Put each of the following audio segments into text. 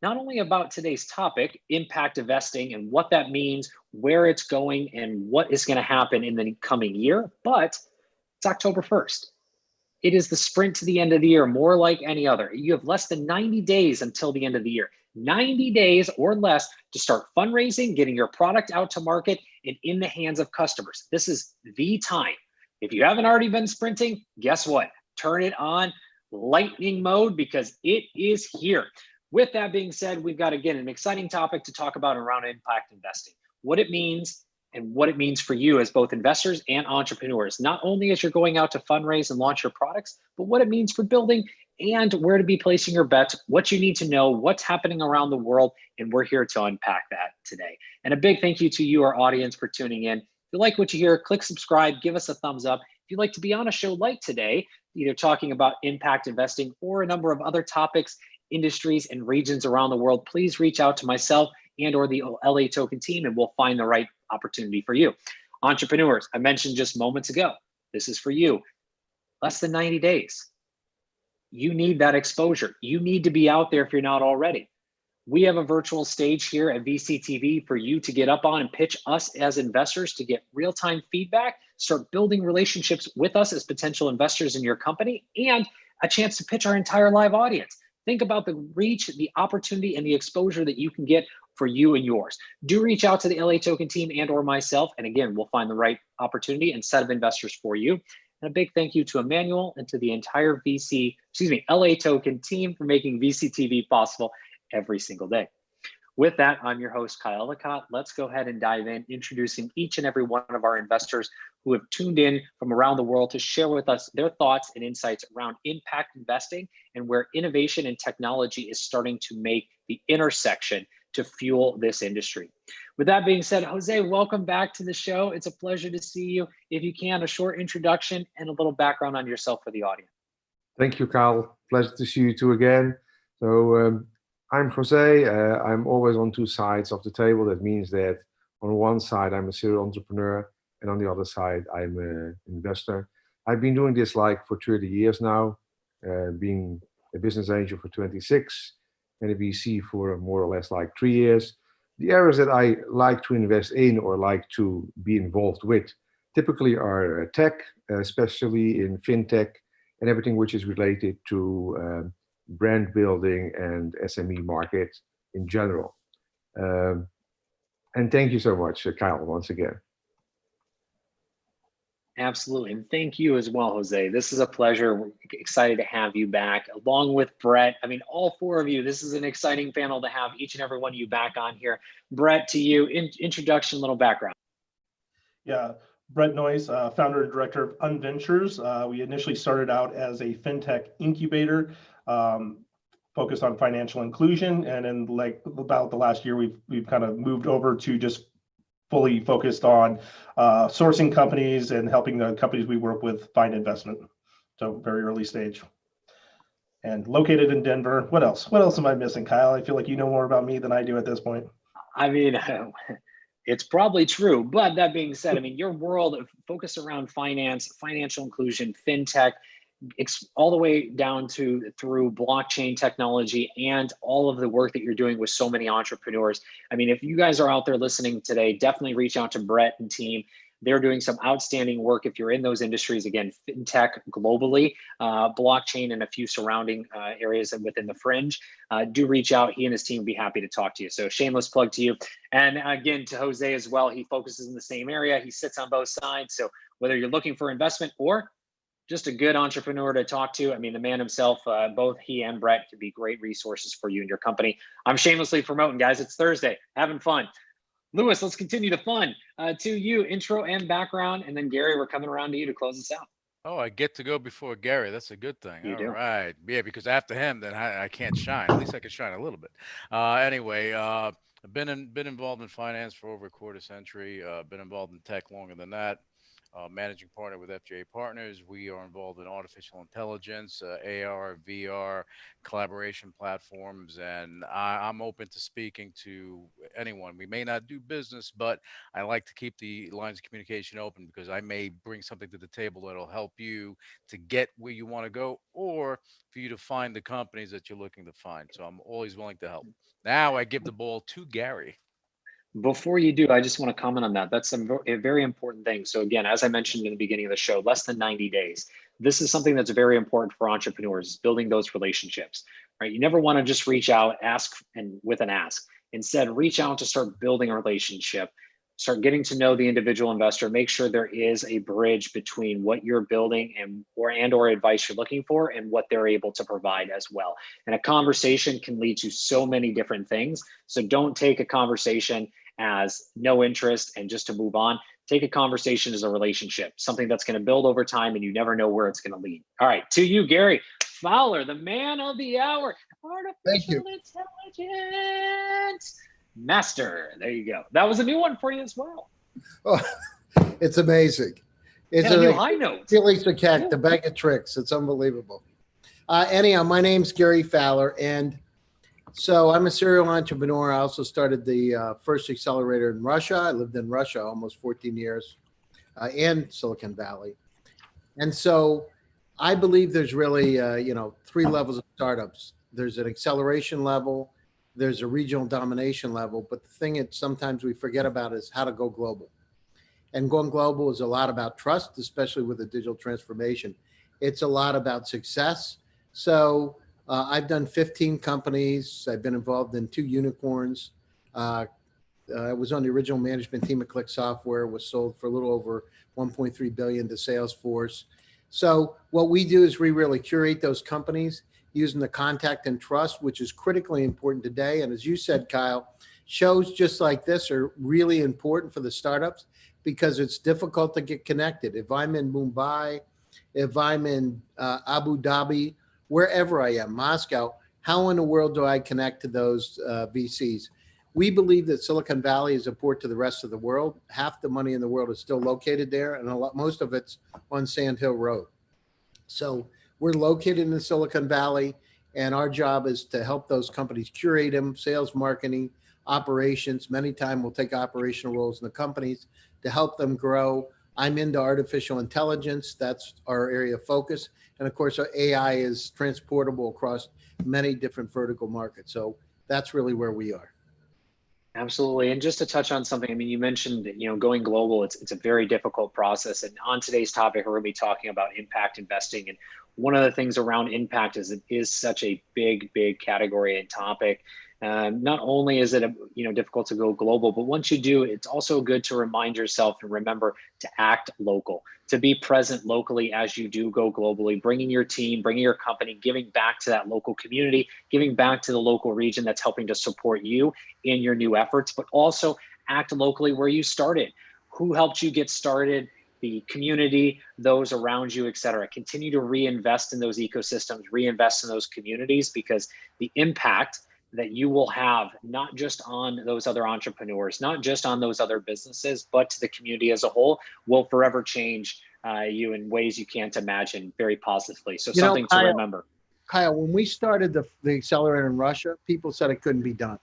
not only about today's topic, impact investing, and what that means, where it's going, and what is going to happen in the coming year, but it's October 1st. It is the sprint to the end of the year, more like any other. You have less than 90 days until the end of the year. 90 days or less to start fundraising, getting your product out to market and in the hands of customers. This is the time. If you haven't already been sprinting, guess what? Turn it on lightning mode because it is here. With that being said, we've got, again, an exciting topic to talk about around impact investing, what it means, and what it means for you as both investors and entrepreneurs, not only as you're going out to fundraise and launch your products, but what it means for building and where to be placing your bets, what you need to know, what's happening around the world, and we're here to unpack that today. And a big thank you to you, our audience, for tuning in. If you like what you hear, click subscribe, give us a thumbs up. If you'd like to be on a show like today, either talking about impact investing or a number of other topics, industries, and regions around the world, please reach out to myself and or the LA Token team, and we'll find the right opportunity for you. Entrepreneurs, I mentioned just moments ago, this is for you. Less than 90 days. You need that exposure. You need to be out there if you're not already. We have a virtual stage here at VCTV for you to get up on and pitch us as investors to get real-time feedback, start building relationships with us as potential investors in your company, and a chance to pitch our entire live audience. Think about the reach, the opportunity, and the exposure that you can get for you and yours. Do reach out to the LA Token team and or myself, and again, we'll find the right opportunity and set of investors for you. And a big thank you to Emmanuel and to the entire LA Token team for making VCTV possible every single day. With that, I'm your host, Kyle Ellicott. Let's go ahead and dive in, introducing each and every one of our investors who have tuned in from around the world to share with us their thoughts and insights around impact investing and where innovation and technology is starting to make the intersection to fuel this industry. With that being said, Jose, welcome back to the show. It's a pleasure to see you. If you can, a short introduction and a little background on yourself for the audience. Thank you, Kyle. Pleasure to see you too again. So I'm Jose. I'm always on two sides of the table. That means that on one side, I'm a serial entrepreneur, and on the other side, I'm an investor. I've been doing this like for 30 years now, being a business angel for 26, and a VC for more or less like 3 years. The areas that I like to invest in or like to be involved with typically are tech, especially in fintech and everything which is related to brand building and SME market in general. And thank you so much, Kyle, once again. Absolutely. And thank you as well, Jose. This is a pleasure. We're excited to have you back along with Brett. I mean, all four of you, this is an exciting panel to have each and every one of you back on here. Brett, to you, introduction, little background. Yeah, Brett Noyes, founder and director of Unventures. We initially started out as a fintech incubator focused on financial inclusion. And in like about the last year, we've kind of moved over to just fully focused on sourcing companies and helping the companies we work with find investment. So very early stage. And located in Denver. What else? What else am I missing, Kyle? I feel like you know more about me than I do at this point. I mean, it's probably true. But that being said, I mean, your world of focus around finance, financial inclusion, fintech, all the way down to through blockchain technology and all of the work that you're doing with so many entrepreneurs. I mean, if you guys are out there listening today, definitely reach out to Brett and team. They're doing some outstanding work if you're in those industries, again, fintech globally, blockchain, and a few surrounding areas within the fringe. Do reach out. He and his team will be happy to talk to you. So shameless plug to you. And again, to Jose as well, he focuses in the same area. He sits on both sides. So whether you're looking for investment or just a good entrepreneur to talk to, I mean, the man himself, both he and Brett could be great resources for you and your company. I'm shamelessly promoting, guys. It's Thursday, having fun. Lewis, let's continue the fun. To you, intro and background, and then Gary, we're coming around to you to close us out. Oh, I get to go before Gary. That's a good thing. You All do. right. Yeah, because after him, then I can't shine. At least I can shine a little bit. Anyway, I've been involved in finance for over a quarter century. Been involved in tech longer than that. managing partner with FJ Partners. We are involved in artificial intelligence, AR, VR, collaboration platforms, and I'm open to speaking to anyone. We may not do business, but I like to keep the lines of communication open because I may bring something to the table that'll help you to get where you want to go, or for you to find the companies that you're looking to find. So I'm always willing to help. Now I give the ball to Gary. Before you do, I just want to comment on that. That's a very important thing. So again, as I mentioned in the beginning of the show, less than 90 days. This is something that's very important for entrepreneurs, is building those relationships, right? You never want to just reach out, ask, and with an ask. Instead, reach out to start building a relationship, start getting to know the individual investor, make sure there is a bridge between what you're building and or advice you're looking for and what they're able to provide as well. And a conversation can lead to so many different things. So don't take a conversation as no interest and just to move on. Take a conversation as a relationship, something that's going to build over time and you never know where it's going to lead. All right, to you, Gary Fowler, the man of the hour, artificial intelligence master. There you go. That was a new one for you as well. Oh, it's amazing. It's a new high note. Felix the cat, the bag of tricks. It's unbelievable. Anyhow, my name's Gary Fowler, and so I'm a serial entrepreneur. I also started the first accelerator in Russia. I lived in Russia almost 14 years, and Silicon Valley. And so I believe there's really, three levels of startups. There's an acceleration level, there's a regional domination level, but the thing that sometimes we forget about is how to go global. And going global is a lot about trust, especially with the digital transformation. It's a lot about success. So I've done 15 companies. I've been involved in 2 unicorns. I was on the original management team at Click Software, was sold for a little over 1.3 billion to Salesforce. So what we do is we really curate those companies using the contact and trust, which is critically important today. And as you said, Kyle, shows just like this are really important for the startups because it's difficult to get connected. If I'm in Mumbai, if I'm in Abu Dhabi, wherever I am, Moscow, how in the world do I connect to those VCs? We believe that Silicon Valley is a port to the rest of the world. Half the money in the world is still located there, and most of it's on Sand Hill Road. So we're located in Silicon Valley, and our job is to help those companies curate them, sales, marketing, operations. Many times we'll take operational roles in the companies to help them grow. I'm into artificial intelligence. That's our area of focus. And of course, our AI is transportable across many different vertical markets. So that's really where we are. Absolutely. And just to touch on something, I mean, you mentioned, going global, it's a very difficult process. And on today's topic, we're going to be talking about impact investing. And one of the things around impact is it is such a big category and topic. Not only is it difficult to go global, but once you do, it's also good to remind yourself and remember to act local, to be present locally as you do go globally, bringing your team, bringing your company, giving back to that local community, giving back to the local region that's helping to support you in your new efforts, but also act locally where you started. Who helped you get started? The community, those around you, et cetera. Continue to reinvest in those ecosystems, reinvest in those communities, because the impact that you will have not just on those other entrepreneurs, not just on those other businesses, but to the community as a whole will forever change you in ways you can't imagine very positively. So something to remember. Kyle, when we started the accelerator in Russia, people said it couldn't be done.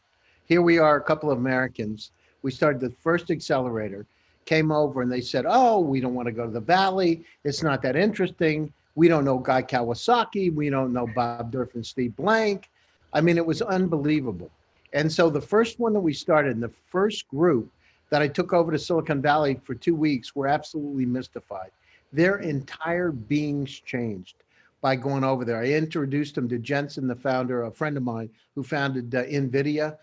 Here we are, a couple of Americans. We started the first accelerator, came over and they said, oh, we don't want to go to the Valley. It's not that interesting. We don't know Guy Kawasaki. We don't know Bob Durf and Steve Blank. I mean, it was unbelievable. And so the first one that we started, and the first group that I took over to Silicon Valley for 2 weeks were absolutely mystified. Their entire beings changed by going over there. I introduced them to Jensen, the founder, a friend of mine who founded NVIDIA.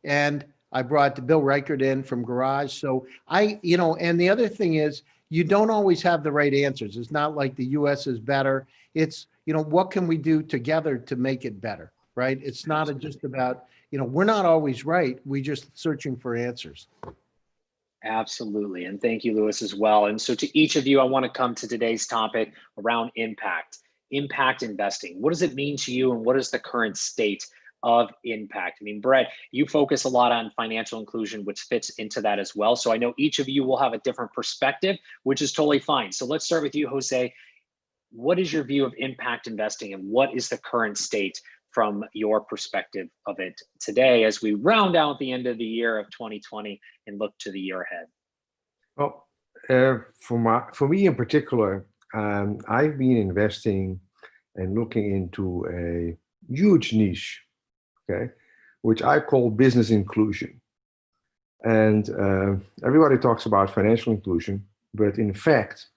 And I brought Bill Reichert in from Garage. So and the other thing is, you don't always have the right answers. It's not like the US is better. It's, what can we do together to make it better? Right? It's not just about, we're not always right. We're just searching for answers. Absolutely. And thank you, Lewis, as well. And so to each of you, I want to come to today's topic around impact investing. What does it mean to you and what is the current state of impact. I mean, Brett, you focus a lot on financial inclusion, which fits into that as well. So I know each of you will have a different perspective, which is totally fine. So let's start with you, Jose. What is your view of impact investing, and what is the current state from your perspective of it today as we round out the end of the year of 2020 and look to the year ahead? Well, for me in particular, I've been investing and looking into a huge niche, okay, which I call business inclusion. And everybody talks about financial inclusion, but in fact,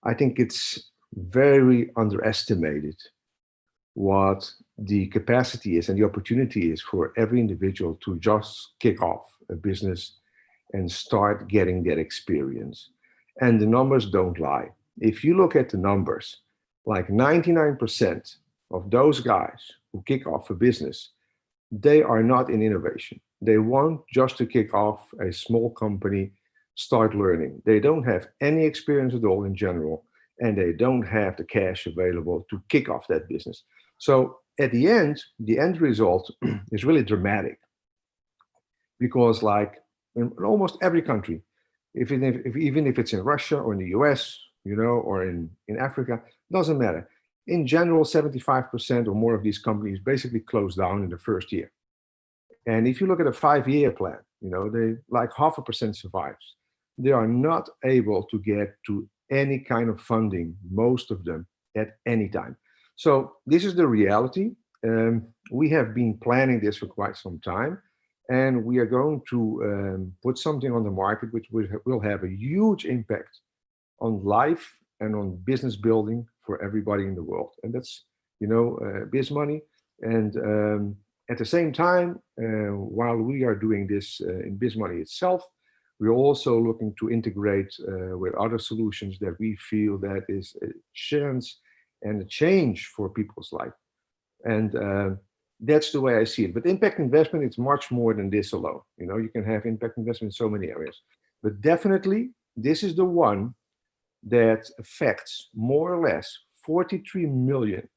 I think it's very underestimated what the capacity is and the opportunity is for every individual to just kick off a business and start getting that experience. And the numbers don't lie. If you look at the numbers, like 99% of those guys who kick off a business, they are not in innovation. They want just to kick off a small company, start learning. They don't have any experience at all in general, and they don't have the cash available to kick off that business. So at the end result is really dramatic, because like in almost every country, even if it's in Russia or in the US, or in Africa, doesn't matter. In general, 75% or more of these companies basically close down in the first year. And if you look at a 5-year plan, they like 0.5% survives. They are not able to get to any kind of funding, most of them, at any time. So this is the reality. We have been planning this for quite some time, and we are going to put something on the market which will have a huge impact on life and on business building for everybody in the world. And that's, biz money. And at the same time, while we are doing this in biz money itself, we're also looking to integrate with other solutions that we feel that is a chance and a change for people's life. And that's the way I see it. But impact investment, it's much more than this alone. You can have impact investment in so many areas. But definitely, this is the one that affects more or less 43 million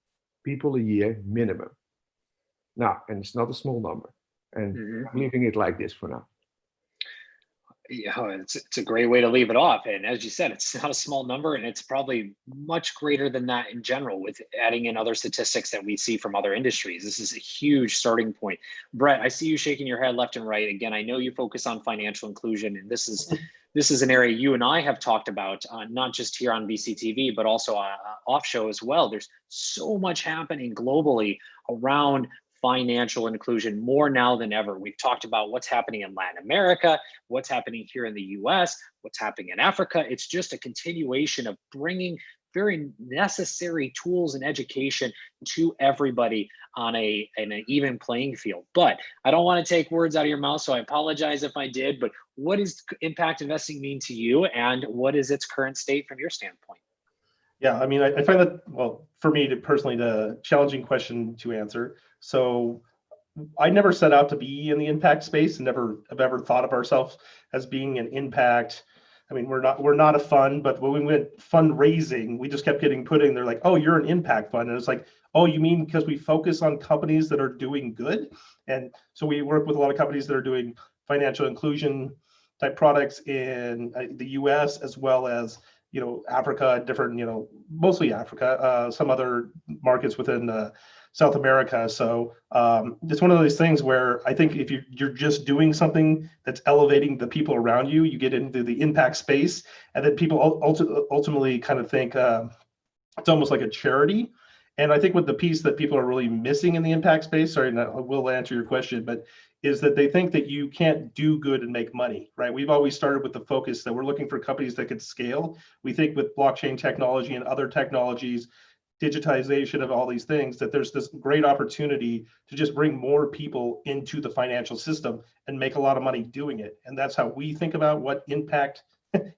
people a year minimum. Now, and it's not a small number. And I'm leaving it like this for now. Yeah, it's a great way to leave it off. And as you said, it's not a small number, and it's probably much greater than that in general, with adding in other statistics that we see from other industries. This is a huge starting point. Brett, I see you shaking your head left and right. Again, I know you focus on financial inclusion, and this is an area you and I have talked about, not just here on VCTV, but also off show as well. There's so much happening globally around financial inclusion, more now than ever. We've talked about what's happening in Latin America, what's happening here in the US, what's happening in Africa. It's just a continuation of bringing very necessary tools and education to everybody on an even playing field. But I don't want to take words out of your mouth, so I apologize if I did. But what does impact investing mean to you, and what is its current state from your standpoint? Yeah, I mean, I find that, well, for me personally, the challenging question to answer. So I never set out to be in the impact space, and never have ever thought of ourselves as being an impact. I mean, we're not a fund, but when we went fundraising, we just kept getting put in. They're like, oh, you're an impact fund. And it's like, oh, you mean because we focus on companies that are doing good? And so we work with a lot of companies that are doing financial inclusion type products in the US, as well as Africa, different, mostly Africa, some other markets within South America. So it's one of those things where I think if you're just doing something that's elevating the people around you, you get into the impact space, and then people ultimately kind of think it's almost like a charity. And I think what the piece that people are really missing in the impact space, sorry, I will answer your question, but is that they think that you can't do good and make money, right? We've always started with the focus that we're looking for companies that could scale. We think with blockchain technology and other technologies, digitization of all these things, that there's this great opportunity to just bring more people into the financial system and make a lot of money doing it. And that's how we think about what impact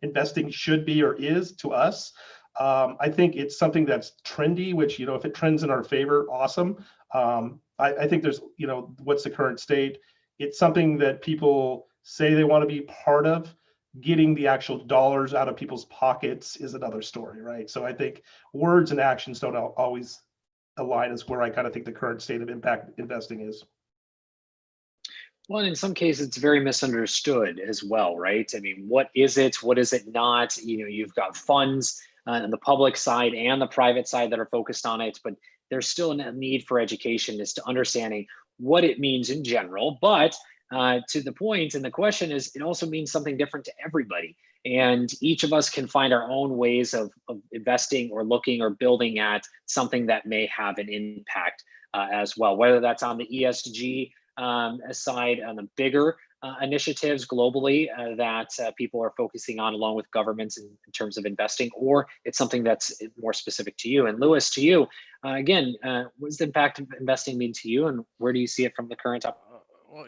investing should be or is to us. I think it's something that's trendy, which, if it trends in our favor, awesome. I think there's, what's the current state? It's something that people say they want to be part of. Getting the actual dollars out of people's pockets is another story, right? So I think words and actions don't always align as where I kind of think the current state of impact investing is. Well, in some cases, it's very misunderstood as well, right? I mean, what is it? What is it not? You know, you've got funds on the public side and the private side that are focused on it, but there's still a need for education as to understanding what it means in general. But to the point, and the question is, it also means something different to everybody. And each of us can find our own ways of investing or looking or building at something that may have an impact as well, whether that's on the ESG side, on the bigger initiatives globally that people are focusing on along with governments in terms of investing, or it's something that's more specific to you. And Lewis, to you, again, what does the impact of investing mean to you, and where do you see it from the current up? Well,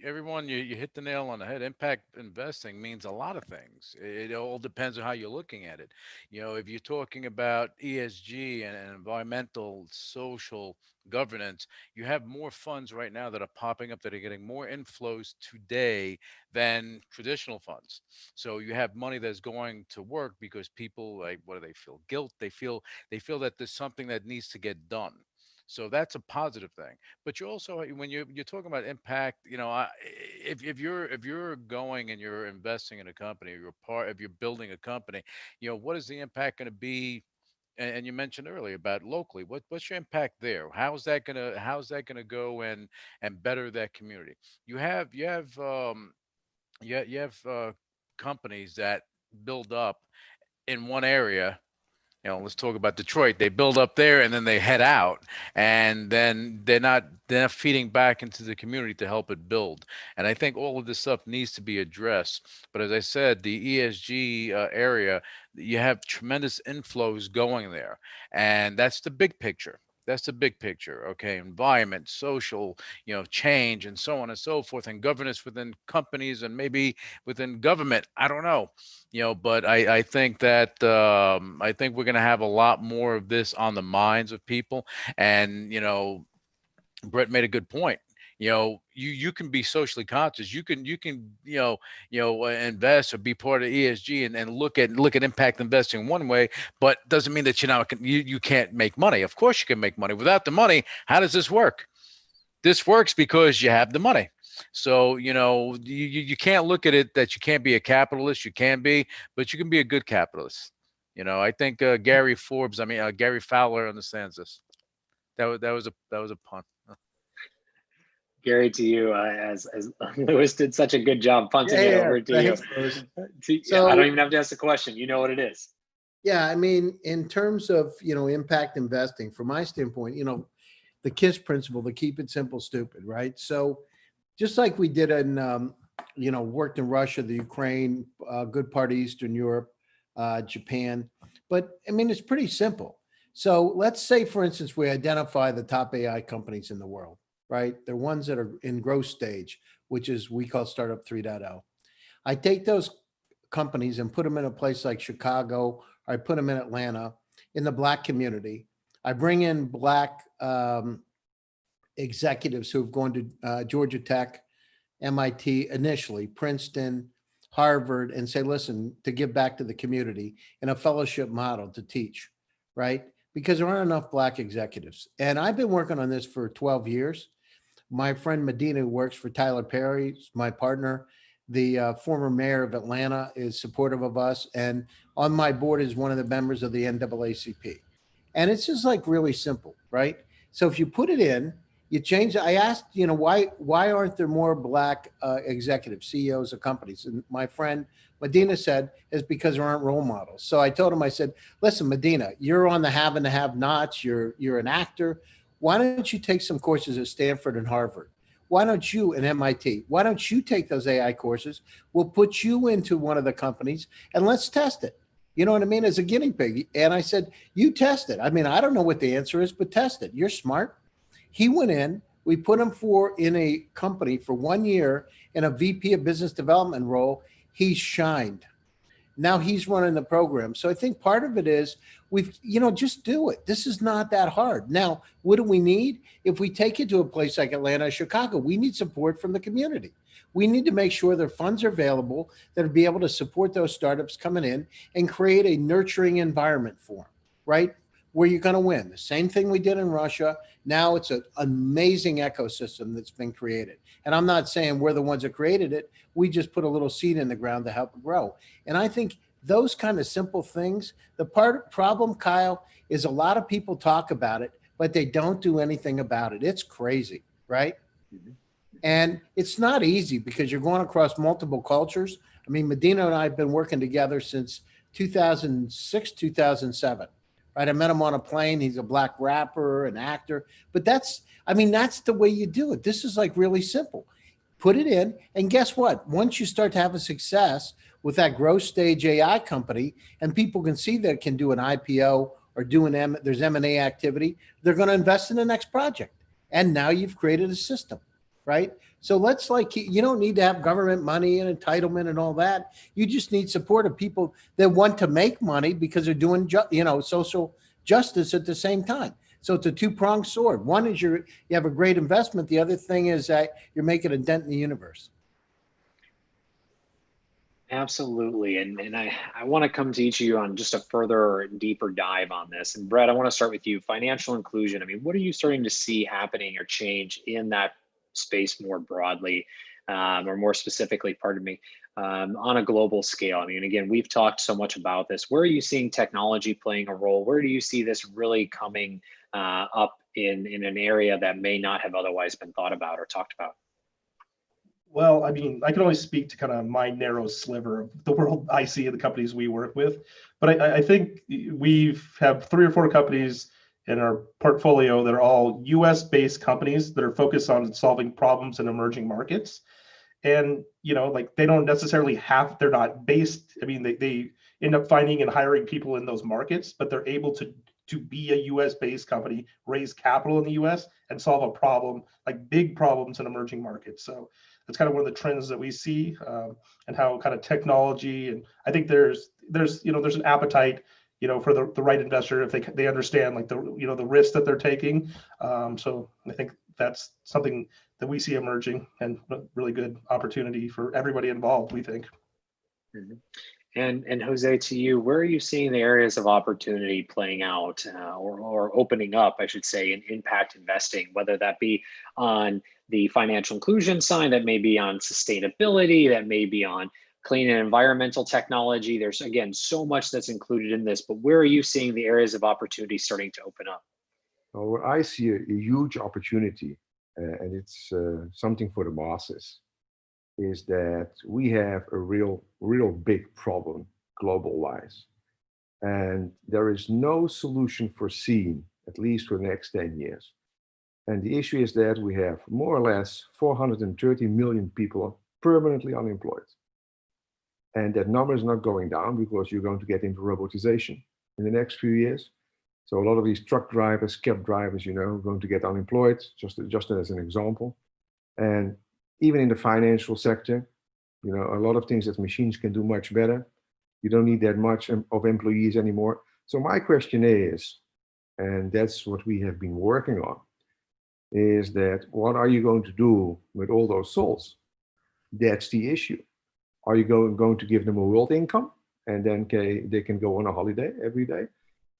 everyone, you hit the nail on the head. Impact investing means a lot of things. It all depends on how you're looking at it. You know, if you're talking about ESG and environmental, social governance, you have more funds right now that are popping up that are getting more inflows today than traditional funds. So you have money that's going to work because people, like, what do they feel? Guilt. They feel that there's something that needs to get done. So that's a positive thing. But you also, when you're talking about impact, you know, if you're going and you're investing in a company, or you're part, if you're building a company, you know, what is the impact going to be? And you mentioned earlier about locally. What's your impact there? How's that gonna go and better that community? You have companies that build up in one area. You know, let's talk about Detroit. They build up there and then they head out, and then they're not feeding back into the community to help it build. And I think all of this stuff needs to be addressed. But as I said, the ESG area, you have tremendous inflows going there, and that's the big picture. That's the big picture. Okay, environment, social, change, and so on and so forth, and governance within companies and maybe within government. I don't know, but I think that I think we're going to have a lot more of this on the minds of people. And Brett made a good point. You can be socially conscious. You can invest or be part of ESG and look at impact investing one way, but doesn't mean that you can't make money. Of course you can make money. Without the money, how does this work? This works because you have the money. So, you can't look at it that you can't be a capitalist. You can be, but you can be a good capitalist. I think Gary Fowler understands this. That was a pun. Gary, to you, as Lewis did such a good job punting it over to thanks, you. Lewis. I don't even have to ask the question. You know what it is. Yeah, I mean, in terms of impact investing, from my standpoint, the KISS principle, the keep it simple, stupid, right? So just like we did in, worked in Russia, the Ukraine, good part of Eastern Europe, Japan. But I mean, it's pretty simple. So let's say, for instance, we identify the top AI companies in the world, right? They're ones that are in growth stage, which is we call Startup 3.0. I take those companies and put them in a place like Chicago, or I put them in Atlanta, in the Black community. I bring in Black executives who have gone to Georgia Tech, MIT initially, Princeton, Harvard, and say, listen, to give back to the community in a fellowship model to teach, right? Because there aren't enough Black executives. And I've been working on this for 12 years. My friend Medina, who works for Tyler Perry, is my partner. The former mayor of Atlanta is supportive of us. And on my board is one of the members of the NAACP. And it's just like really simple, right? So if you put it in, you change. I asked, why aren't there more Black executives, CEOs of companies? And my friend Medina said, it's because there aren't role models. So I told him, I said, listen, Medina, you're on the have and the have-nots. You're an actor. Why don't you take some courses at Stanford and Harvard? Why don't you, and MIT, why don't you take those AI courses? We'll put you into one of the companies and let's test it. You know what I mean? As a guinea pig. And I said, you test it. I mean, I don't know what the answer is, but test it. You're smart. He went in, we put him in a company for 1 year in a VP of business development role. He shined. Now he's running the program. So I think part of it is just do it. This is not that hard. Now, what do we need? If we take it to a place like Atlanta or Chicago, we need support from the community. We need to make sure their funds are available that will be able to support those startups coming in and create a nurturing environment for them, right? where you're going to win. The same thing we did in Russia. Now it's an amazing ecosystem that's been created. And I'm not saying we're the ones that created it. We just put a little seed in the ground to help it grow. And I think those kind of simple things, the problem, Kyle, is a lot of people talk about it, but they don't do anything about it. It's crazy, right? Mhm. And it's not easy because you're going across multiple cultures. I mean, Medina and I have been working together since 2006, 2007, right? I met him on a plane. He's a black rapper, an actor, but that's the way you do it. This is like really simple. Put it in, and guess what? Once you start to have a success with that growth stage AI company, and people can see that it can do an IPO or there's M&A activity, they're going to invest in the next project. And now you've created a system, right? So you don't need to have government money and entitlement and all that. You just need support of people that want to make money because they're doing, social justice at the same time. So it's a two-pronged sword. One is you have a great investment. The other thing is that you're making a dent in the universe. Absolutely. And I want to come to each of you on just a further, deeper dive on this. And Brett, I want to start with you. Financial inclusion. I mean, what are you starting to see happening or change in that space more broadly, or more specifically, pardon me, on a global scale? I mean, again, we've talked so much about this. Where are you seeing technology playing a role? Where do you see this really coming up in an area that may not have otherwise been thought about or talked about? Well, I mean, I can only speak to kind of my narrow sliver of the world I see in the companies we work with. But I think we have 3 or 4 companies in our portfolio that are all US-based companies that are focused on solving problems in emerging markets. And, like they don't necessarily they're not based, I mean, they end up finding and hiring people in those markets, but they're able to be a US-based company, raise capital in the US and solve a problem, like big problems in emerging markets. So that's kind of one of the trends that we see, and how kind of technology, and I think there's an appetite, for the right investor if they understand like the risks that they're taking. So I think that's something that we see emerging and a really good opportunity for everybody involved, we think. Mm-hmm. And Jose, to you, where are you seeing the areas of opportunity playing out, or opening up, I should say, in impact investing, whether that be on the financial inclusion side, that may be on sustainability, that may be on clean and environmental technology? There's, again, so much that's included in this, but where are you seeing the areas of opportunity starting to open up? Well, where I see a huge opportunity, and it's something for the masses, is that we have a real big problem global-wise. And there is no solution foreseen, at least for the next 10 years. And the issue is that we have more or less 430 million people permanently unemployed. And that number is not going down because you're going to get into robotization in the next few years. So a lot of these truck drivers, cab drivers, are going to get unemployed, just as an example. And even in the financial sector, a lot of things that machines can do much better. You don't need that much of employees anymore. So my question is, and that's what we have been working on, is that what are you going to do with all those souls? That's the issue. Are you going to give them a world income and then they can go on a holiday every day?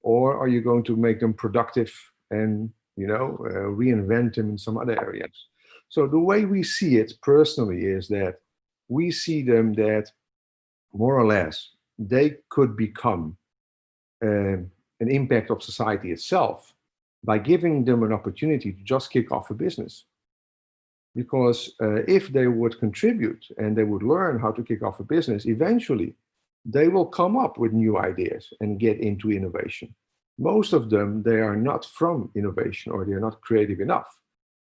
Or are you going to make them productive and reinvent them in some other areas? So the way we see it personally is that we see them that more or less they could become an impact of society itself by giving them an opportunity to just kick off a business. Because if they would contribute and they would learn how to kick off a business, eventually they will come up with new ideas and get into innovation. Most of them, they are not from innovation or they're not creative enough.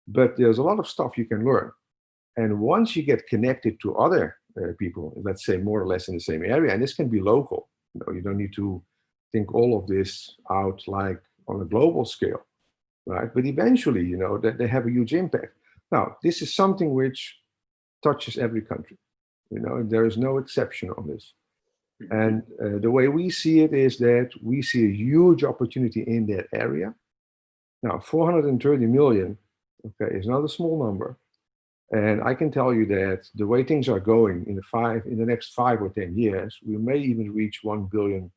But there's a lot of stuff you can learn. And once you get connected to other people, let's say more or less in the same area, and this can be local, you don't need to think all of this out like on a global scale, right? But eventually, that they have a huge impact. Now, this is something which touches every country, there is no exception on this. And the way we see it is that we see a huge opportunity in that area. Now, 430 million, okay, is not a small number. And I can tell you that the way things are going in the next 5 or 10 years, we may even reach 1 billion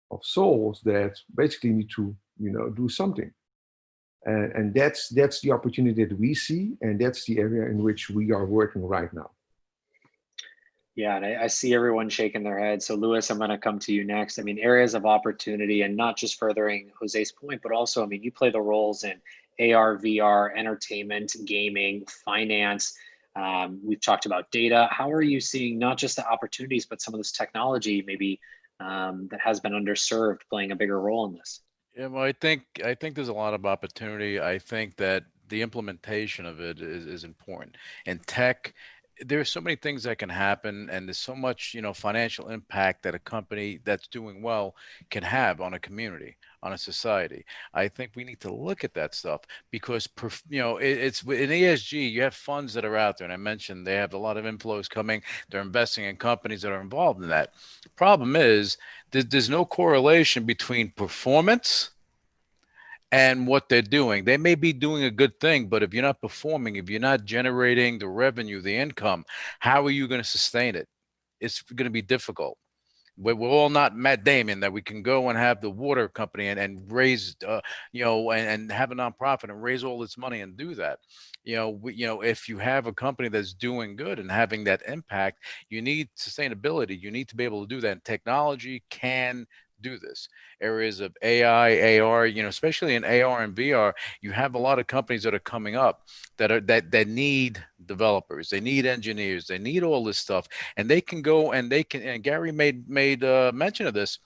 of souls that basically need to do something. And that's the opportunity that we see, and that's the area in which we are working right now. Yeah, and I see everyone shaking their head. So Louis, I'm going to come to you next. I mean, areas of opportunity, and not just furthering Jose's point, but also, I mean, you play the roles in AR, VR, entertainment, gaming, finance. We've talked about data. How are you seeing not just the opportunities, but some of this technology maybe that has been underserved playing a bigger role in this? Yeah, well, I think there's a lot of opportunity. I think that the implementation of it is important. In tech, there's so many things that can happen, and there's so much, financial impact that a company that's doing well can have on a community, on a society. I think we need to look at that stuff because, it's in ESG. You have funds that are out there, and I mentioned they have a lot of inflows coming. They're investing in companies that are involved in that. Problem is, there's no correlation between performance and what they're doing. They may be doing a good thing, but if you're not performing, if you're not generating the revenue, the income, how are you going to sustain it? It's going to be difficult. We're all not Matt Damon that we can go and have the water company and raise, and have a nonprofit and raise all this money and do that. If you have a company that's doing good and having that impact, you need sustainability. You need to be able to do that. And technology can do this. Areas of AI, AR, especially in AR and VR, you have a lot of companies that are coming up that need developers, they need engineers, they need all this stuff, and they can go and and Gary made mention of this,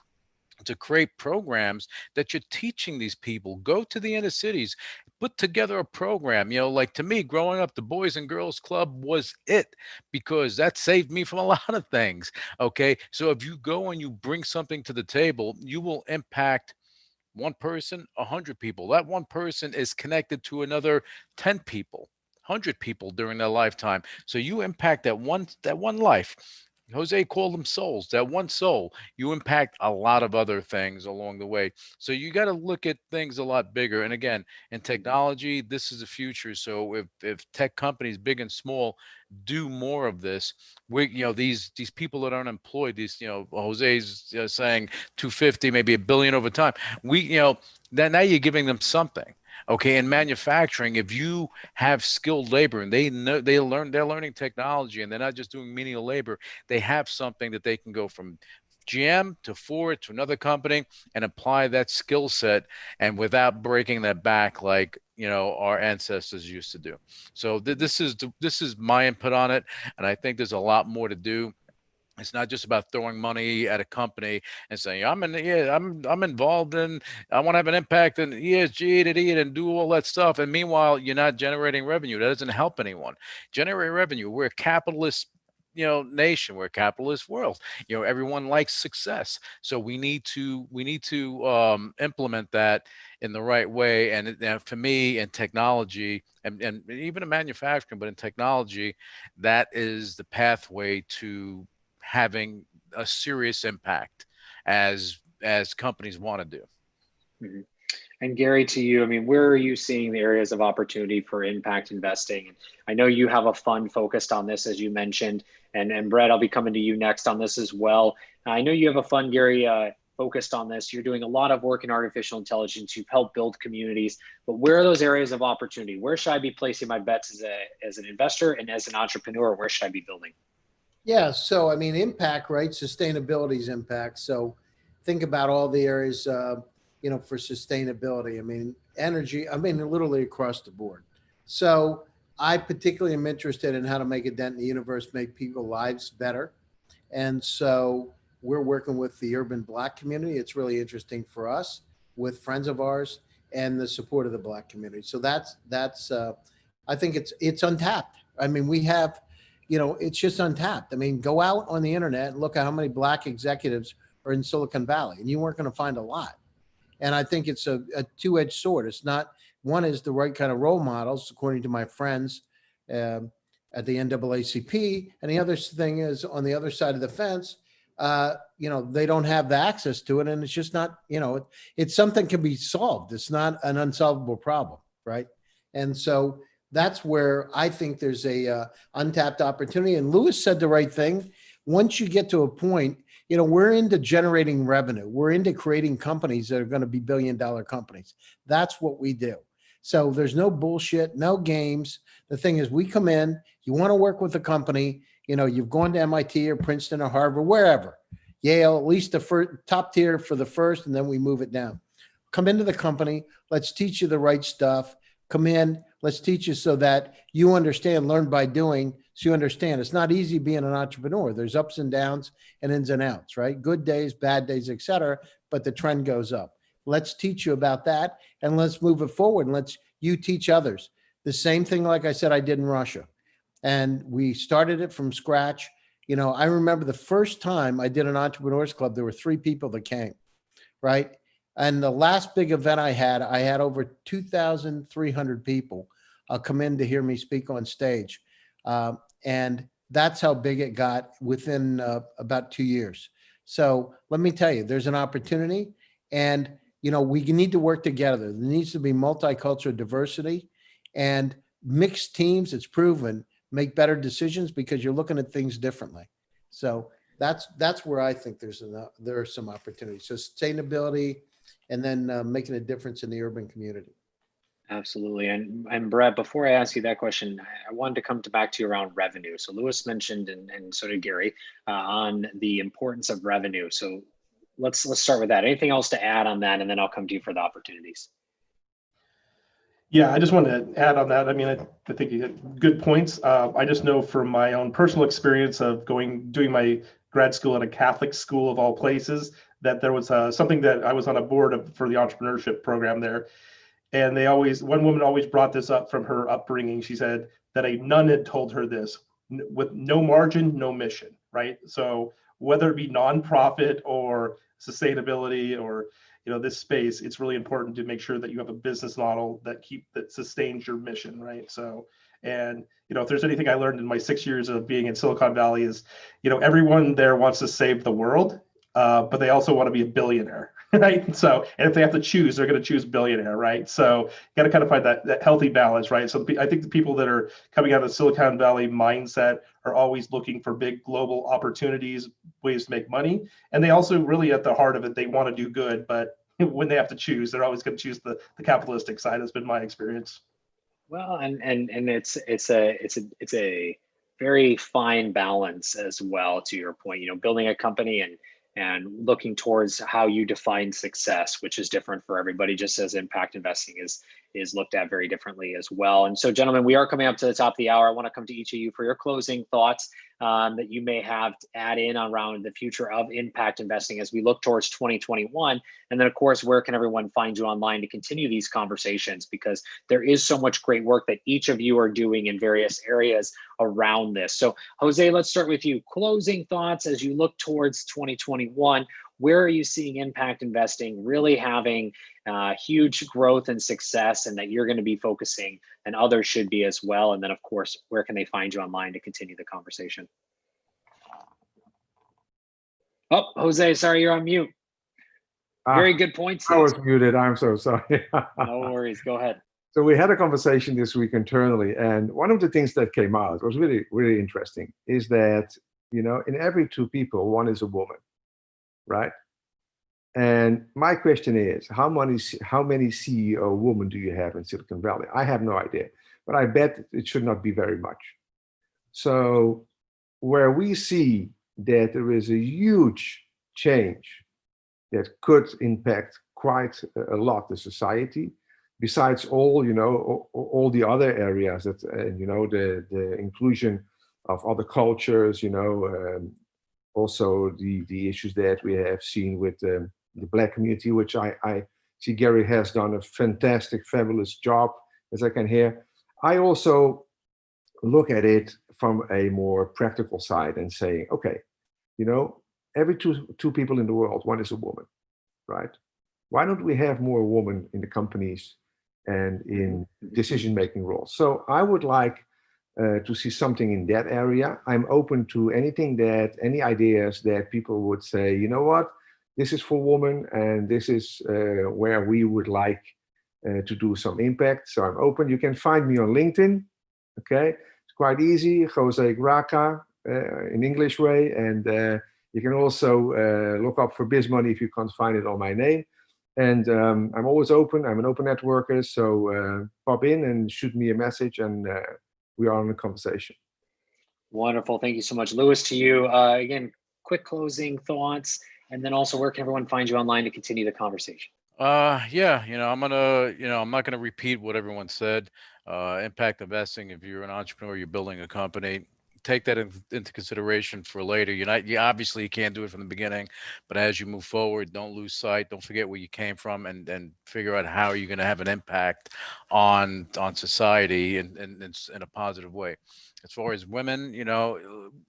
to create programs that you're teaching these people. Go to the inner cities, put together a program. Like, to me, growing up, the Boys and Girls Club was it, because that saved me from a lot of things. Okay, so if you go and you bring something to the table, you will impact one person, 100 people. That one person is connected to another 10 people, 100 people during their lifetime. So you impact that one life. Jose called them souls. That one soul, you impact a lot of other things along the way. So you got to look at things a lot bigger. And again, in technology, this is the future. So if tech companies, big and small, do more of this, these people that aren't employed, Jose's saying 250, maybe a billion over time. Then now you're giving them something. Okay, in manufacturing, if you have skilled labor and they're learning technology, and they're not just doing menial labor, they have something that they can go from GM to Ford to another company and apply that skill set, and without breaking their back like our ancestors used to do. So this is my input on it, and I think there's a lot more to do. It's not just about throwing money at a company and saying, I'm involved in, I want to have an impact in ESG and do all that stuff. And meanwhile, you're not generating revenue. That doesn't help anyone. Generate revenue. We're a capitalist, nation. We're a capitalist world. Everyone likes success. So we need to implement that in the right way. And for me, in technology and even in manufacturing, but in technology, that is the pathway to having a serious impact as companies want to do. Mhm. And Gary, to you, I mean, where are you seeing the areas of opportunity for impact investing? I know you have a fund focused on this, as you mentioned, and Brett, I'll be coming to you next on this as well. I know you have a fund, Gary, focused on this. You're doing a lot of work in artificial intelligence. You've helped build communities, but where are those areas of opportunity? Where should I be placing my bets as an investor and as an entrepreneur? Where should I be building? Yeah. So, I mean, impact, right? Sustainability's impact. So think about all the areas, for sustainability. I mean, energy, literally across the board. So I particularly am interested in how to make a dent in the universe, make people's lives better. And so we're working with the urban Black community. It's really interesting for us, with friends of ours, and the support of the Black community. So that's I think it's untapped. I mean, we have, it's just untapped. I mean, go out on the internet and look at how many Black executives are in Silicon Valley, and you weren't going to find a lot. And I think it's a two-edged sword. It's not, one is the right kind of role models, according to my friends at the NAACP. And the other thing is, on the other side of the fence, they don't have the access to it. And it's just not, it's something can be solved. It's not an unsolvable problem, right? And so that's where I think there's a untapped opportunity. And Louis said the right thing. Once you get to a point, we're into generating revenue. We're into creating companies that are going to be billion-dollar companies. That's what we do. So there's no bullshit, no games. The thing is, we come in, you want to work with a company, you've gone to MIT or Princeton or Harvard, wherever, Yale, at least the top tier for the first, and then we move it down. Come into the company. Let's teach you the right stuff. Come in. Let's teach you so that you understand, learn by doing, so you understand. It's not easy being an entrepreneur. There's ups and downs and ins and outs, right? Good days, bad days, et cetera, but the trend goes up. Let's teach you about that, and let's move it forward, and let's you teach others. The same thing, like I said, I did in Russia. And we started it from scratch. I remember the first time I did an entrepreneurs club, there were 3 people that came, right? And the last big event I had over 2,300 people come in to hear me speak on stage. And that's how big it got within about 2 years. So let me tell you, there's an opportunity, and we need to work together. There needs to be multicultural diversity, and mixed teams, it's proven, make better decisions because you're looking at things differently. So that's where I think there are some opportunities. So sustainability, and then making a difference in the urban community. Absolutely. And Brett, before I ask you that question, I wanted to come back to you around revenue. So Lewis mentioned, and so did Gary, on the importance of revenue. So let's start with that. Anything else to add on that? And then I'll come to you for the opportunities. Yeah, I just wanted to add on that. I mean, I think you had good points. I just know from my own personal experience of doing my grad school at a Catholic school of all places, that there was something that I was on a board for the entrepreneurship program there. And one woman always brought this up from her upbringing. She said that a nun had told her this: with no margin, no mission, right? So whether it be nonprofit or sustainability or this space, it's really important to make sure that you have a business model that sustains your mission, right? So, and if there's anything I learned in my 6 years of being in Silicon Valley is, everyone there wants to save the world, but they also want to be a billionaire, right? So, and if they have to choose, they're going to choose billionaire, right? So, you got to kind of find that healthy balance, right? So, I think the people that are coming out of the Silicon Valley mindset are always looking for big global opportunities, ways to make money, and they also really, at the heart of it, they want to do good, but when they have to choose, they're always going to choose the capitalistic side. Has been my experience. Well, and it's a very fine balance as well. To your point, building a company and looking towards how you define success, which is different for everybody, just as impact investing is looked at very differently as well. And so, gentlemen, we are coming up to the top of the hour. I want to come to each of you for your closing thoughts that you may have to add in around the future of impact investing as we look towards 2021. And then, of course, where can everyone find you online to continue these conversations? Because there is so much great work that each of you are doing in various areas around this. So, Jose, let's start with you. Closing thoughts as you look towards 2021. Where are you seeing impact investing really having huge growth and success, and that you're going to be focusing, and others should be as well? And then, of course, where can they find you online to continue the conversation? Oh, Jose, sorry, you're on mute. Very good points. I was muted. I'm so sorry. No worries. Go ahead. So we had a conversation this week internally, and one of the things that came out was really, really interesting, is that, in every 2 people, 1 is a woman, right? And my question is, how many CEO women do you have in Silicon Valley? I have no idea, but I bet it should not be very much. So where we see that there is a huge change that could impact quite a lot the society, besides all, all the other areas that, the inclusion of other cultures, also the issues that we have seen with the Black community, which I see Gary has done a fantastic, fabulous job, as I can hear. I also look at it from a more practical side and saying, okay, every two people in the world, 1 is a woman, right? Why don't we have more women in the companies and in decision-making roles? So I would like to see something in that area. I'm open to any ideas that people would say, you know what, this is for women, and this is where we would like to do some impact. So I'm open. You can find me on LinkedIn. Okay, it's quite easy, Jose Graca in English way, and You can also look up for Biz Money if you can't find it on my name. And I'm always open. I'm an open networker. So pop in and shoot me a message, and we are on a conversation. Wonderful. Thank you so much. Louis, to you. Again, quick closing thoughts, and then also where can everyone find you online to continue the conversation? Yeah, I'm not gonna repeat what everyone said. Impact investing. If you're an entrepreneur, you're building a company, take that into consideration for later. You obviously you can't do it from the beginning, but as you move forward, don't lose sight. Don't forget where you came from, and figure out how you're going to have an impact on society in a positive way. As far as women,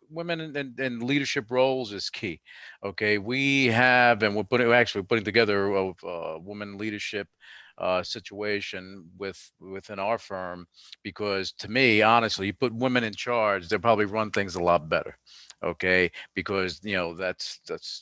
women in leadership roles is key. Okay, we have, and we're putting together a women leadership situation within our firm, because to me, honestly, you put women in charge, they'll probably run things a lot better. Okay, because that's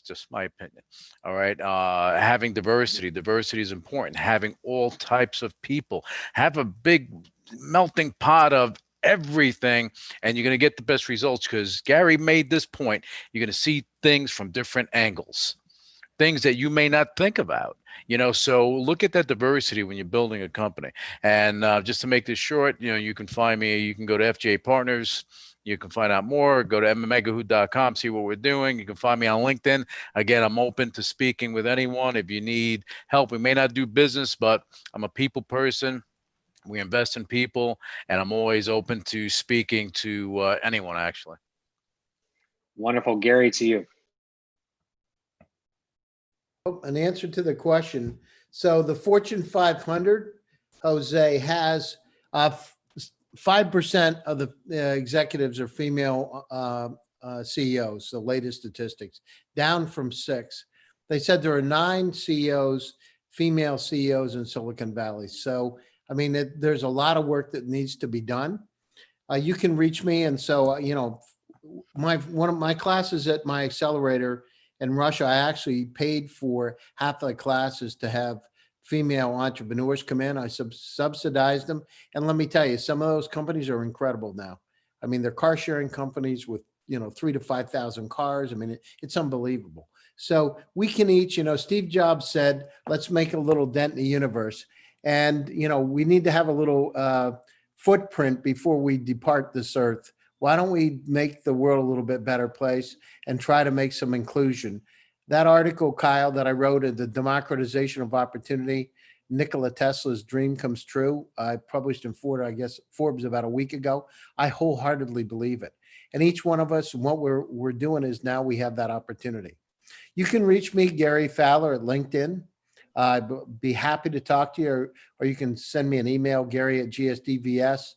just my opinion. All right, having diversity is important. Having all types of people, have a big melting pot of everything, and you're going to get the best results, because Gary made this point. You're going to see things from different angles, things that you may not think about. So look at that diversity when you're building a company. And just to make this short, you can find me. You can go to FJ Partners. You can find out more. Go to mmegahood.com, see what we're doing. You can find me on LinkedIn. Again, I'm open to speaking with anyone. If you need help, we may not do business, but I'm a people person. We invest in people, and I'm always open to speaking to anyone, actually. Wonderful. Gary, to you. An answer to the question. So the Fortune 500, Jose, has 5% of the executives are female CEOs, the latest statistics, down from 6. They said there are 9 CEOs, female CEOs in Silicon Valley. So, I mean, there's a lot of work that needs to be done. You can reach me. And so, one of my classes at my accelerator in Russia, I actually paid for half the classes to have female entrepreneurs come in. I subsidized them. And let me tell you, some of those companies are incredible now. I mean, they're car sharing companies with, 3,000 to 5,000 cars. I mean, it's unbelievable. So we can each, Steve Jobs said, let's make a little dent in the universe. And, we need to have a little footprint before we depart this earth. Why don't we make the world a little bit better place and try to make some inclusion? That article, Kyle, that I wrote, The Democratization of Opportunity, Nikola Tesla's Dream Comes True, I published in Forbes about a week ago. I wholeheartedly believe it. And each one of us, what we're doing is now we have that opportunity. You can reach me, Gary Fowler, at LinkedIn. I'd be happy to talk to you, or you can send me an email, Gary@GSDVS.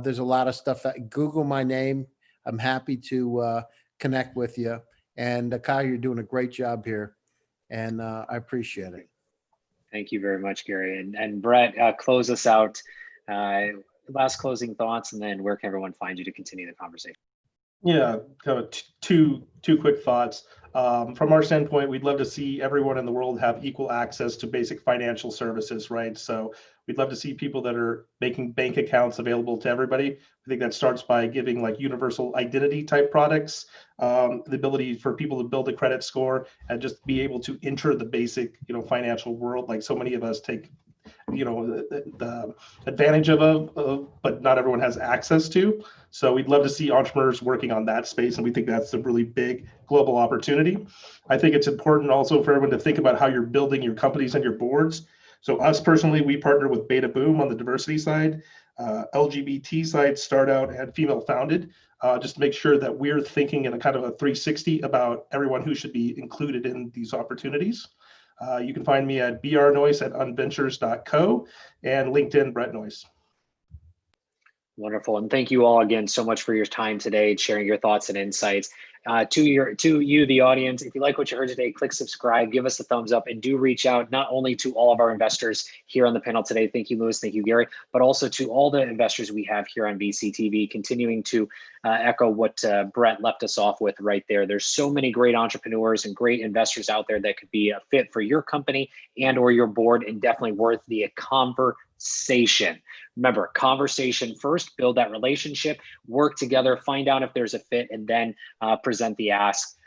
There's a lot of stuff. Google my name. I'm happy to connect with you. And Kyle, you're doing a great job here, and I appreciate it. Thank you very much, Gary. And Brett, close us out. Last closing thoughts, and then where can everyone find you to continue the conversation? Yeah, kind of two quick thoughts. From our standpoint, we'd love to see everyone in the world have equal access to basic financial services, right? So we'd love to see people that are making bank accounts available to everybody. I think that starts by giving like universal identity type products, the ability for people to build a credit score and just be able to enter the basic, financial world. Like so many of us take the advantage of, but not everyone has access to. So we'd love to see entrepreneurs working on that space, and we think that's a really big global opportunity. I think it's important also for everyone to think about how you're building your companies and your boards. So us personally, we partner with Beta Boom on the diversity side, LGBT side, start out and female founded, just to make sure that we're thinking in a kind of a 360 about everyone who should be included in these opportunities. You can find me at brnoyce@unventures.co and LinkedIn, Brett Noyce. Wonderful. And thank you all again so much for your time today, sharing your thoughts and insights. To you, the audience, if you like what you heard today, click subscribe, give us a thumbs up, and do reach out not only to all of our investors here on the panel today. Thank you, Louis. Thank you, Gary, but also to all the investors we have here on VCTV, continuing to echo what Brett left us off with right there. There's so many great entrepreneurs and great investors out there that could be a fit for your company and or your board, and definitely worth the conversation. Remember, conversation first, build that relationship, work together, find out if there's a fit, and then present the ask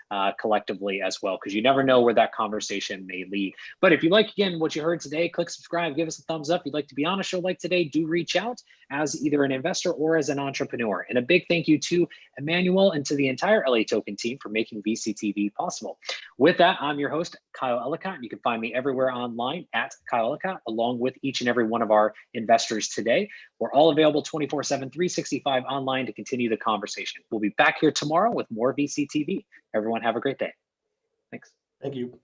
collectively as well, because you never know where that conversation may lead. But if you like, again, what you heard today, click subscribe, give us a thumbs up. If you'd like to be on a show like today, do reach out as either an investor or as an entrepreneur. And a big thank you to Emmanuel and to the entire LA Token team for making VCTV possible. With that, I'm your host, Kyle Ellicott, and you can find me everywhere online at Kyle Ellicott, along with each and every one of our investors today. We're all available 24/7, 365 online to continue the conversation. We'll be back here tomorrow with more VCTV. Everyone have a great day. Thanks. Thank you.